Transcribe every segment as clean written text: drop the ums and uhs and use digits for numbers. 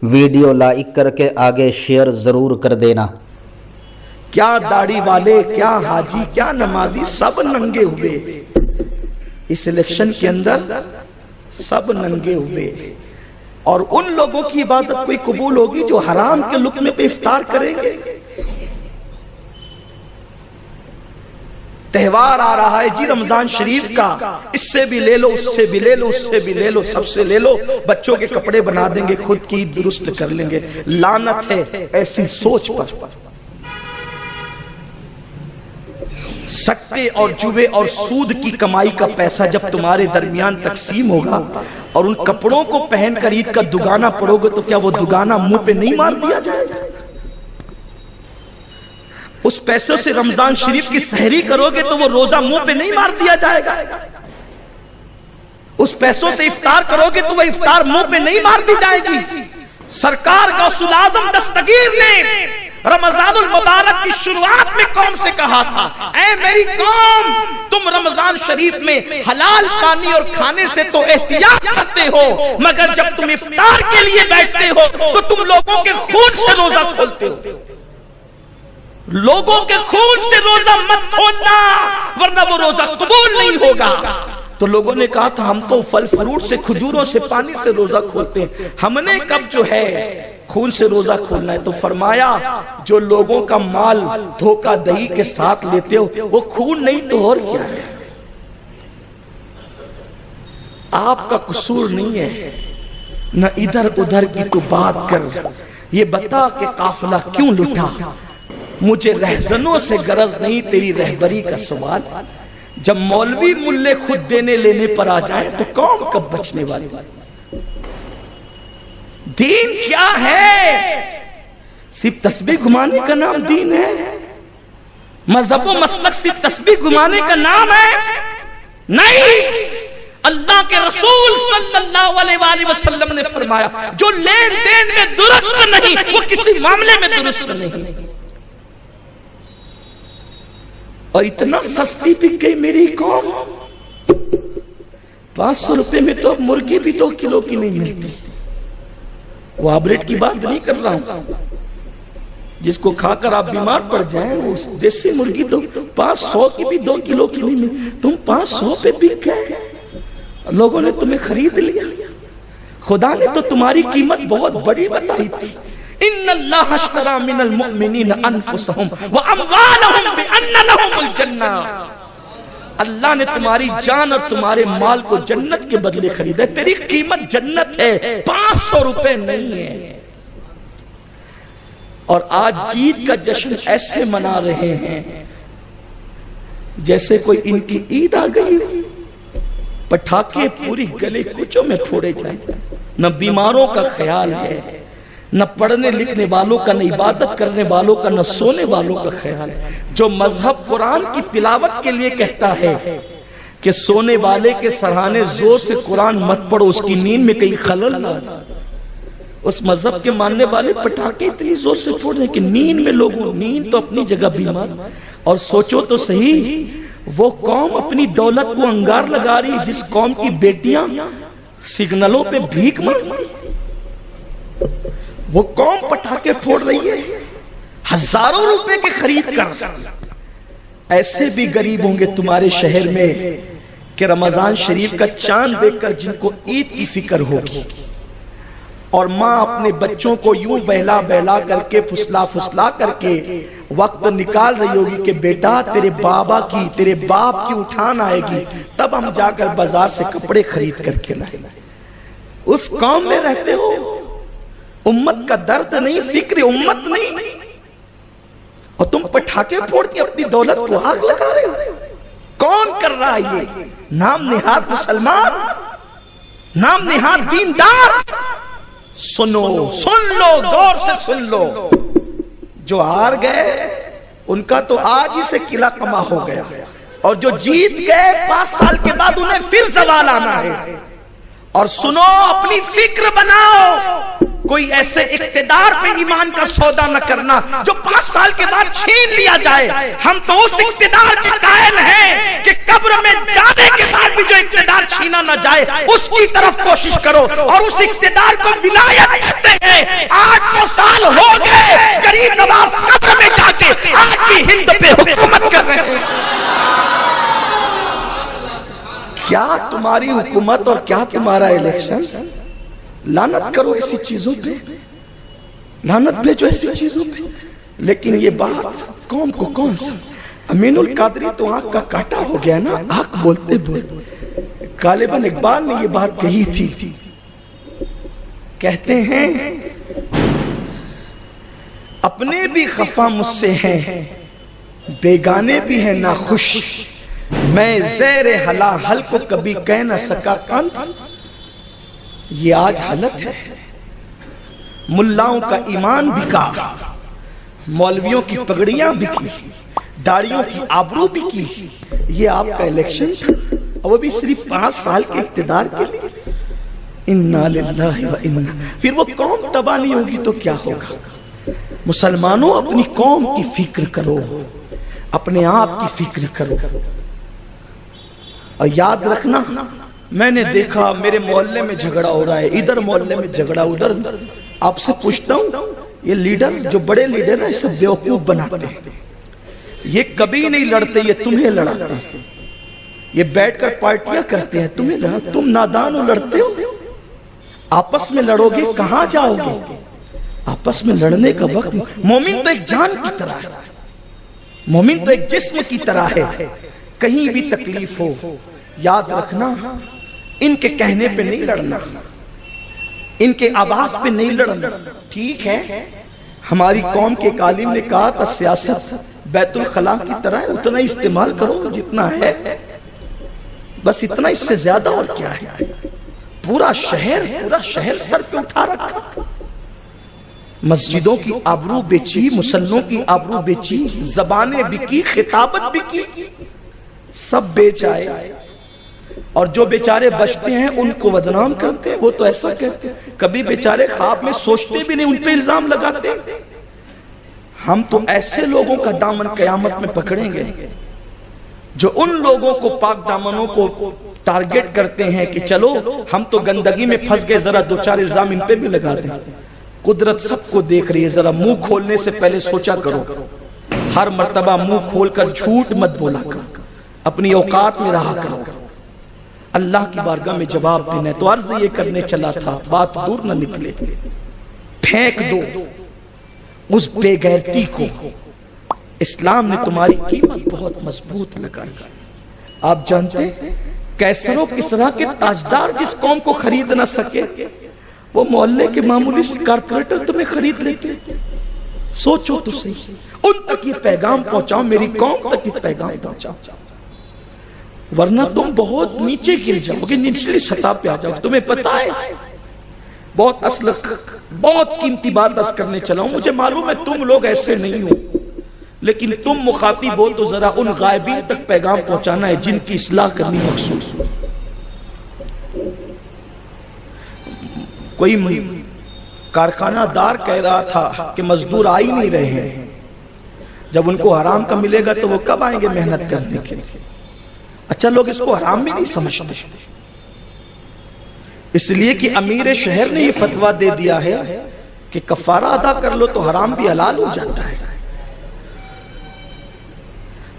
Video like کر کے آگے شیئر ضرور کر دینا۔ کیا داڑھی والے، کیا حاجی، کیا نمازی، سب ننگے ہوئے اس الیکشن کے اندر، سب ننگے ہوئے۔ اور ان لوگوں کی عبادت کوئی قبول ہوگی جو حرام کے لقمے پہ افطار کریں گے؟ تہوار آ رہا ہے جی رمضان شریف کا، اس سے بھی لے لو، اس سے بھی لے لو، اس سے بھی لے لو، سب سے لے لو، بچوں کے کپڑے بنا دیں گے، خود کی درست کر لیں گے۔ لعنت ہے ایسی سوچ پر۔ سٹے اور جوے اور سود کی کمائی کا پیسہ جب تمہارے درمیان تقسیم ہوگا اور ان کپڑوں کو پہن کر عید کا دگانا پڑو گے تو کیا وہ دگانا منہ پہ نہیں مار دیا جائے گا؟ اس پیسوں سے رمضان شریف کی سحری کرو گے تو وہ روزہ منہ پہ نہیں مار دیا جائے گا؟ اس پیسوں سے افطار کرو گے تو وہ افطار منہ پہ نہیں مار دی جائے گی؟ سرکار غوث الاعظم دستگیر نے رمضان المبارک کی شروعات میں قوم سے کہا تھا، اے میری قوم، تم رمضان شریف میں حلال پانی اور کھانے سے تو احتیاط کرتے ہو، مگر جب تم افطار کے لیے بیٹھتے ہو تو تم لوگوں کے خون سے روزہ کھولتے ہو۔ لوگوں کے خون سے روزہ مت کھولنا ورنہ وہ روزہ قبول نہیں ہوگا۔ تو لوگوں نے کہا تھا ہم تو پھل فروٹ سے، کھجوروں سے، پانی سے روزہ کھولتے ہیں، ہم نے کب جو ہے خون سے روزہ کھولنا ہے؟ تو فرمایا جو لوگوں کا مال دھوکہ دہی کے ساتھ لیتے ہو وہ خون نہیں تو اور کیا ہے؟ آپ کا قصور نہیں ہے، نہ ادھر ادھر کی تو بات کر، یہ بتا کہ قافلہ کیوں لٹا؟ مجھے رہزنوں سے غرض نہیں تیری رہبری کا سوال۔ جب مولوی ملے خود دینے لینے پر آ جائیں تو قوم کب بچنے والی؟ دین کیا ہے؟ صرف تسبیح گھمانے کا نام دین ہے؟ مذہب و مسلک صرف تسبیح گھمانے کا نام ہے؟ نہیں، اللہ کے رسول صلی اللہ علیہ وآلہ وسلم نے فرمایا جو لین دین میں درست نہیں وہ کسی معاملے میں درست نہیں۔ اور اتنا سستی بک گئی میری قوم، 500 روپے میں تو اب مرغی بھی 2 کلو کی نہیں ملتی۔ وہ آبریٹ کی بات نہیں کر رہا ہوں، جس کو کھا کر آپ بیمار پڑ جائیں، اس دیسی مرغی تو 500 کی بھی 2 کلو کی نہیں ملتی۔ تم 500 پہ بک گئے، لوگوں نے تمہیں خرید لیا۔ خدا نے تو تمہاری قیمت بہت بڑی بتائی تھی، ان اللہ اشتری من المؤمنین انفسهم واموالهم بان لهم الجنہ۔ اللہ نے تمہاری جان اور تمہارے مال کو جنت کے بدلے خریدا ہے، تیری قیمت جنت ہے، 500 روپے نہیں ہے۔ اور آج جیت کا جشن ایسے منا رہے ہیں جیسے کوئی ان کی عید آ گئی، پٹاخے پوری گلے کوچوں میں پھوڑے جائیں، نہ بیماروں کا خیال ہے، نہ پڑھنے لکھنے والوں کا، نہ عبادت کرنے والوں کا، نہ سونے والوں کا خیال ہے۔ جو مذہب قرآن کی تلاوت کے لیے کہتا ہے کہ سونے والے کے سرہانے زور سے قرآن مت پڑھو، اس کی نیند میں کہیں خلل نہ آ جائے، اس مذہب کے ماننے والے پٹاخے اتنی زور سے پھوڑ رہے ہیں کہ نیند میں لوگوں، نیند تو اپنی جگہ بیمار۔ اور سوچو تو صحیح، وہ قوم اپنی دولت کو انگار لگا رہی جس قوم کی بیٹیاں سگنلوں پہ بھیک مانگتی، وہ قوم پٹاخے پھوڑ رہی ہے ہزاروں روپے کے خرید کر۔ ایسے بھی غریب ہوں گے تمہارے شہر میں کہ رمضان شریف کا چاند دیکھ کر جن کو عید کی فکر ہوگی، اور ماں اپنے بچوں کو یوں بہلا بہلا کر کے، پھسلا پھسلا کر کے وقت نکال رہی ہوگی کہ بیٹا تیرے بابا کی، تیرے باپ کی اٹھان آئے گی، تب ہم جا کر بازار سے کپڑے خرید کر کے لائیں۔ اس قوم میں رہتے ہو، امت کا درد نہیں، فکر امت نہیں، اور تم پٹاخے پھوڑ کے اپنی دولت کو آگ لگا رہے ہو۔ کون کر رہا ہے یہ؟ نام نہاد مسلمان، نام نہاد دیندار۔ سنو، سن لو، غور سے سن لو، جو ہار گئے ان کا تو آج ہی سے قلعہ کما ہو گیا، اور جو جیت گئے 5 سال کے بعد انہیں پھر زوال آنا ہے۔ اور سنو، اپنی فکر بناؤ، کوئی ایسے اقتدار پہ ایمان کا سودا نہ کرنا جو 5 سال کے بعد چھین لیا جائے۔ ہم تو اس اقتدار کے قائل ہیں کہ قبر میں جانے کے بعد بھی جو اقتدار چھینا نہ جائے اس کی طرف کوشش کرو، اور اس اقتدار کو ولایت کہتے ہیں۔ تمہاری حکومت اور کیا تمہارا الیکشن. لعنت کرو ایسی چیزوں پہ, لعنت بھیجو ایسی چیزوں پہ. لیکن یہ بات قوم کو کون سا, امین القادری تو آنکھ کا کاٹا ہو گیا نا آنکھ بولتے بولتے. غالباً اقبال نے یہ بات کہی تھی. کہتے ہیں اپنے بھی خفا مجھ سے ہیں, بیگانے بھی ہیں ناخوش, میں زیر حلا حل کو کبھی کہہ نہ سکا کانت. یہ آج حالت ہے. ملاؤں کا ایمان بکا, مولویوں کی پگڑیاں بکی, داڑیوں کی آبرو بکی. یہ آپ کا الیکشن تھا, اور وہ بھی صرف 5 سال کے اقتدار کے لیے. انا للہ و انا. پھر وہ قوم تباہ نہیں ہوگی تو کیا ہوگا؟ مسلمانوں اپنی قوم کی فکر کرو, اپنے آپ کی فکر کرو. اور یاد رکھنا, میں نے دیکھا میرے محلے میں جھگڑا ہو رہا ہے, ادھر محلے میں جھگڑا, ادھر. آپ سے پوچھتا ہوں, یہ لیڈر جو بڑے لیڈر ہیں اسے بیوقوف بناتے ہیں. یہ کبھی نہیں لڑتے, یہ تمہیں لڑاتے ہیں. یہ بیٹھ کر پارٹیاں کرتے ہیں, تمہیں لڑا. تم نادان ہو, لڑتے ہو. آپس میں لڑو گے کہاں جاؤ گے؟ آپس میں لڑنے کا وقت. مومن تو ایک جان کی طرح ہے, مومن تو ایک جسم کی طرح ہے. کہیں بھی تکلیف ہو یاد رکھنا, ان کے کہنے پہ نہیں لڑنا, ان کے آواز پہ نہیں لڑنا. ٹھیک ہے, ہماری قوم کے ایک عالم نے کہا تھا سیاست بیت الخلاء کی طرح ہے, اتنا استعمال کرو جتنا ہے, بس اتنا, اس سے زیادہ اور کیا ہے. پورا شہر سر پہ اٹھا رکھا. مسجدوں کی آبرو بیچی, مسلمانوں کی آبرو بیچی, زبانیں بکی, خطابت بکی, سب بیچ آئے. اور جو بیچارے بچتے ہیں ان کو بدنام کرتے ہیں. وہ تو ایسا کہتے ہیں, کبھی بیچارے خواب میں سوچتے بھی نہیں, ان پہ الزام لگاتے. ہم تو ایسے لوگوں کا دامن قیامت میں پکڑیں گے جو ان لوگوں کو, پاک دامنوں کو ٹارگٹ کرتے ہیں کہ چلو ہم تو گندگی میں پھنس گئے, ذرا 2-4 الزام ان پہ بھی لگا دیں. قدرت سب کو دیکھ رہی ہے, ذرا منہ کھولنے سے پہلے سوچا کرو. ہر مرتبہ منہ کھول کر جھوٹ مت بولا کرو, اپنی اوقات میں رہا کرو. اللہ کی بارگاہ میں جواب دینا ہے. تو عرض یہ کرنے چلا تھا, بات دور نہ نکلے, پھینک دو اس بے غیرتی کو. اسلام نے تمہاری قیمت بہت مضبوط لگائی. آپ جانتے کیسر و کسرا کے تاجدار جس قوم کو خرید نہ سکے, وہ محلے کے معمولی سے کارپوریٹر تمہیں خرید لیتے. سوچو تو صحیح, ان تک یہ پیغام پہنچاؤ, میری قوم تک یہ پیغام پہنچاؤ, ورنہ تم بہت نیچے گر جاؤ گے, نچلی سطح پہ آ جاؤ. تمہیں پتا ہے بہت قیمتی بات عرض کرنے چلا ہوں, مجھے معلوم ہے تم لوگ ایسے نہیں ہو, لیکن تم مخاطب ہو تو ذرا ان غائبین تک پیغام پہنچانا ہے جن کی اصلاح کرنی مقصود. کوئی کارخانہ دار کہہ رہا تھا کہ مزدور آ ہی نہیں رہے ہیں, جب ان کو حرام کا ملے گا تو وہ کب آئیں گے محنت کرنے کے لیے. اچھا, لوگ اس کو حرام بھی نہیں سمجھتے, اس لیے کہ امیر شہر نے یہ فتویٰ دے دیا ہے کہ کفارہ ادا کر لو تو حرام بھی حلال ہو جاتا ہے.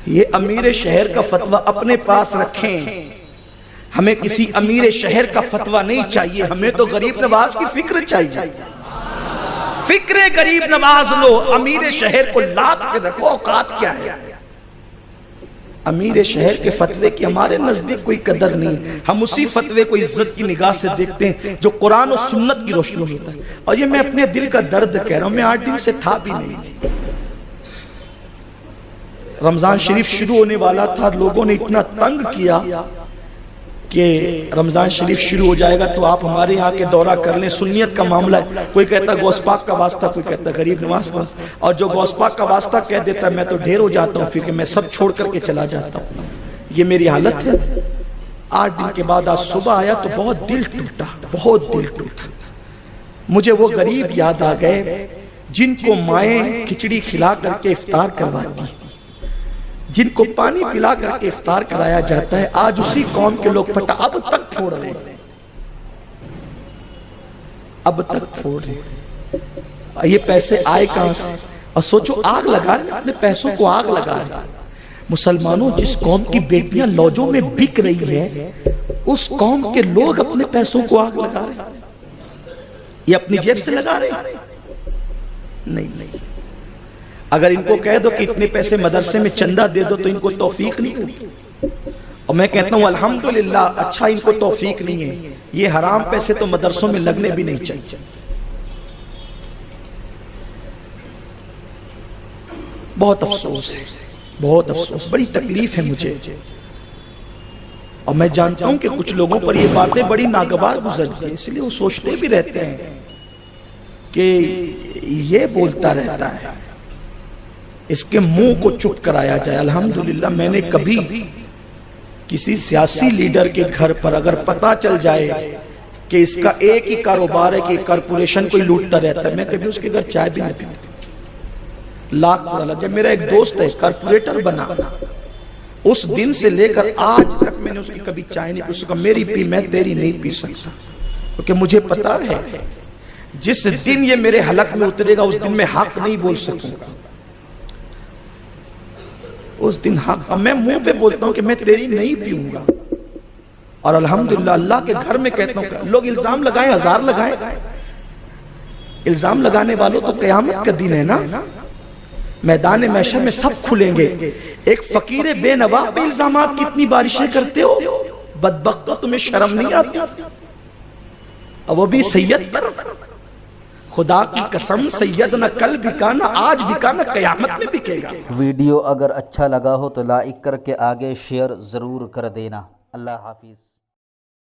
یہ امیر شہر کا فتویٰ اپنے پاس رکھیں, ہمیں کسی امیر شہر کا فتویٰ نہیں چاہیے, ہمیں تو غریب نواز کی فکر چاہیے. فکر غریب نواز لو, امیر شہر کو لات پہ رکھو. اوقات کیا ہے امیر شہر کے فتوے کی ہمارے نزدیک کوئی قدر نہیں. ہم اسی فتوے کو عزت کی نگاہ سے دیکھتے ہیں جو قرآن و سنت کی روشنی ہوتا ہے. اور یہ میں اپنے دل کا درد کہہ رہا ہوں, میں 8 دن سے تھا بھی نہیں. رمضان شریف شروع ہونے والا تھا, لوگوں نے اتنا تنگ کیا کہ رمضان شریف شروع ہو جائے گا تو آپ ہمارے یہاں کے دورہ کر لیں, سنیت کا معاملہ ہے. کوئی کہتا غوث پاک کا واسطہ, کوئی کہتا غریب نواز کا واسطہ, اور جو غوث پاک کا واسطہ کہہ دیتا ہے میں تو ڈھیر ہو جاتا ہوں, پھر کہ میں سب چھوڑ کر کے چلا جاتا ہوں. یہ میری حالت ہے. 8 دن کے بعد آج صبح آیا تو بہت دل ٹوٹا, بہت دل ٹوٹا. مجھے وہ غریب یاد آ گئے جن کو مائیں کھچڑی کھلا کر کے افطار کرواتی, جن کو پانی پلا کر کے افطار کرایا جاتا ہے. آج اسی قوم کے لوگ پٹا اب تک پھوڑ رہے ہیں, اب تک پھوڑ رہے ہیں. یہ پیسے آئے کہاں سے؟ اور سوچو, آگ لگا رہے ہیں, اپنے پیسوں کو آگ لگا رہے ہیں. مسلمانوں جس قوم کی بیٹیاں لوجوں میں بک رہی ہے اس قوم کے لوگ اپنے پیسوں کو آگ لگا رہے ہیں، یہ اپنی جیب سے لگا رہے ہیں؟ نہیں، اگر ان کو کہہ دو کہ اتنے پیسے مدرسے میں چندہ دے دو تو ان کو توفیق نہیں ہوگی، اور میں کہتا ہوں الحمدللہ اچھا ان کو توفیق نہیں ہے، یہ حرام پیسے تو مدرسوں میں لگنے بھی نہیں چاہیے۔ بہت افسوس ہے، بہت افسوس، بڑی تکلیف ہے مجھے، اور میں جانتا ہوں کہ کچھ لوگوں پر یہ باتیں بڑی ناگوار گزرتی ہیں، اس لیے وہ سوچتے بھی رہتے ہیں کہ یہ بولتا رہتا ہے، اس کے منہ کو چپ کرایا جائے۔ الحمدللہ میں نے کبھی کسی سیاسی لیڈر کے گھر پر اگر پتا چل جائے کہ اس کا ایک ہی کاروبار ہے کہ کارپوریشن کوئی لوٹتا رہتا ہے، میں کبھی اس کے گھر چائے بھی نہیں پیتا۔ لاکھ ڈالر، جب میرا ایک دوست ہے کارپوریٹر بنا، اس دن سے لے کر آج تک میں نے اس کی کبھی چائے نہیں پی سکا، میری پی میں تیری نہیں پی سکتا، کیونکہ مجھے پتا ہے جس دن یہ میرے حلق میں اترے گا اس دن میں حق نہیں بول سکوں گا، اس دن حق میں منہ پہ بولتا ہوں کہ میں تیری نہیں پیوں گا۔ اور الحمدللہ اللہ کے گھر میں کہتا ہوں کہ لوگ الزام لگائیں، ہزار لگائیں، الزام لگانے والوں تو قیامت کا دن ہے نا، میدان محشر میں سب کھلیں گے۔ ایک فقیر بے نوا پہ الزامات کتنی بارشیں کرتے ہو، بدبختو تمہیں شرم نہیں آتی؟ اور وہ بھی سید پر، خدا کی قسم سید نہ کل بکا نہ آج بکا نہ قیامت میں بکے گا۔ ویڈیو اگر اچھا لگا ہو تو لائک کر کے آگے شیئر ضرور کر دینا۔ اللہ حافظ۔